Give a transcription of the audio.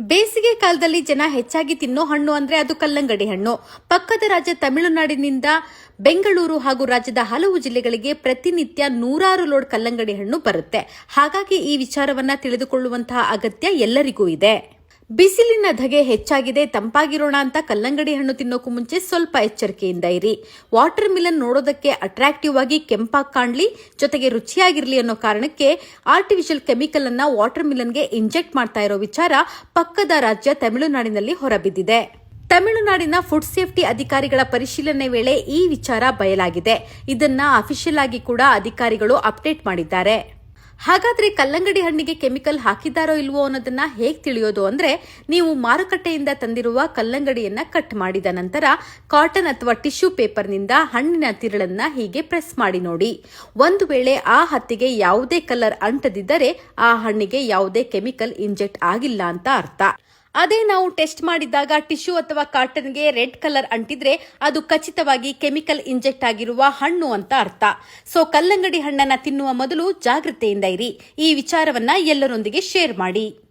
ಬೇಸಿಗೆ ಕಾಲದಲ್ಲಿ ಜನ ಹೆಚ್ಚಾಗಿ ತಿನ್ನೋ ಹಣ್ಣು ಅಂದ್ರೆ ಅದು ಕಲ್ಲಂಗಡಿ ಹಣ್ಣು. ಪಕ್ಕದ ರಾಜ್ಯ ತಮಿಳುನಾಡಿನಿಂದ ಬೆಂಗಳೂರು ಹಾಗೂ ರಾಜ್ಯದ ಹಲವು ಜಿಲ್ಲೆಗಳಿಗೆ ಪ್ರತಿನಿತ್ಯ ನೂರಾರು ಲೋಡ್ ಕಲ್ಲಂಗಡಿ ಹಣ್ಣು ಬರುತ್ತೆ. ಹಾಗಾಗಿ ಈ ವಿಚಾರವನ್ನ ತಿಳಿದುಕೊಳ್ಳುವಂತಹ ಅಗತ್ಯ ಎಲ್ಲರಿಗೂ ಇದೆ. ಬಿಸಿಲಿನ ಧಗೆ ಹೆಚ್ಚಾಗಿದೆ, ತಂಪಾಗಿರೋಣ ಅಂತ ಕಲ್ಲಂಗಡಿ ಹಣ್ಣು ತಿನ್ನೋಕು ಮುಂಚೆ ಸ್ವಲ್ಪ ಎಚ್ಚರಿಕೆಯಿಂದ ಇರಿ. ವಾಟರ್ ಮಿಲನ್ ನೋಡೋದಕ್ಕೆ ಅಟ್ರಾಕ್ಟಿವ್ ಆಗಿ ಕೆಂಪಾಗಿ ಕಾಣ್ಲಿ, ಜೊತೆಗೆ ರುಚಿಯಾಗಿರ್ಲಿ ಅನ್ನೋ ಕಾರಣಕ್ಕೆ ಆರ್ಟಿಫಿಷಿಯಲ್ ಕೆಮಿಕಲ್ ಅನ್ನ ವಾಟರ್ ಮಿಲನ್ಗೆ ಇಂಜೆಕ್ಟ್ ಮಾಡ್ತಾ ಇರೋ ವಿಚಾರ ಪಕ್ಕದ ರಾಜ್ಯ ತಮಿಳುನಾಡಿನಲ್ಲಿ ಹೊರಬಿದ್ದಿದೆ. ತಮಿಳುನಾಡಿನ ಫುಡ್ ಸೇಫ್ಟಿ ಅಧಿಕಾರಿಗಳ ಪರಿಶೀಲನೆ ವೇಳೆ ಈ ವಿಚಾರ ಬಯಲಾಗಿದೆ. ಇದನ್ನ ಅಫಿಷಿಯಲ್ ಆಗಿ ಕೂಡ ಅಧಿಕಾರಿಗಳು ಅಪ್ಡೇಟ್ ಮಾಡಿದ್ದಾರೆ. ಹಾಗಾದ್ರೆ ಕಲ್ಲಂಗಡಿ ಹಣ್ಣಿಗೆ ಕೆಮಿಕಲ್ ಹಾಕಿದ್ದಾರೋ ಇಲ್ವೋ ಅನ್ನೋದನ್ನ ಹೇಗೆ ತಿಳಿಯೋದು ಅಂದ್ರೆ, ನೀವು ಮಾರುಕಟ್ಟೆಯಿಂದ ತಂದಿರುವ ಕಲ್ಲಂಗಡಿಯನ್ನ ಕಟ್ ಮಾಡಿದ ನಂತರ ಕಾಟನ್ ಅಥವಾ ಟಿಶ್ಯೂ ಪೇಪರ್ನಿಂದ ಹಣ್ಣಿನ ತಿರುಳನ್ನ ಹೀಗೆ ಪ್ರೆಸ್ ಮಾಡಿ ನೋಡಿ. ಒಂದು ವೇಳೆ ಆ ಹತ್ತಿಗೆ ಯಾವುದೇ ಕಲರ್ ಅಂಟದಿದ್ದರೆ ಆ ಹಣ್ಣಿಗೆ ಯಾವುದೇ ಕೆಮಿಕಲ್ ಇಂಜೆಕ್ಟ್ ಆಗಿಲ್ಲ ಅಂತ ಅರ್ಥ. ಅದೇ ನಾವು ಟೆಸ್ಟ್ ಮಾಡಿದಾಗ ಟಿಶ್ಯೂ ಅಥವಾ ಕಾಟನ್ಗೆ ರೆಡ್ ಕಲರ್ ಅಂಟಿದ್ರೆ ಅದು ಖಚಿತವಾಗಿ ಕೆಮಿಕಲ್ ಇಂಜೆಕ್ಟ್ ಆಗಿರುವ ಹಣ್ಣು ಅಂತ ಅರ್ಥ. ಸೊ ಕಲ್ಲಂಗಡಿ ಹಣ್ಣನ್ನ ತಿನ್ನುವ ಮೊದಲು ಜಾಗೃತೆಯಿಂದ ಇರಿ. ಈ ವಿಚಾರವನ್ನ ಎಲ್ಲರೊಂದಿಗೆ ಶೇರ್ ಮಾಡಿ.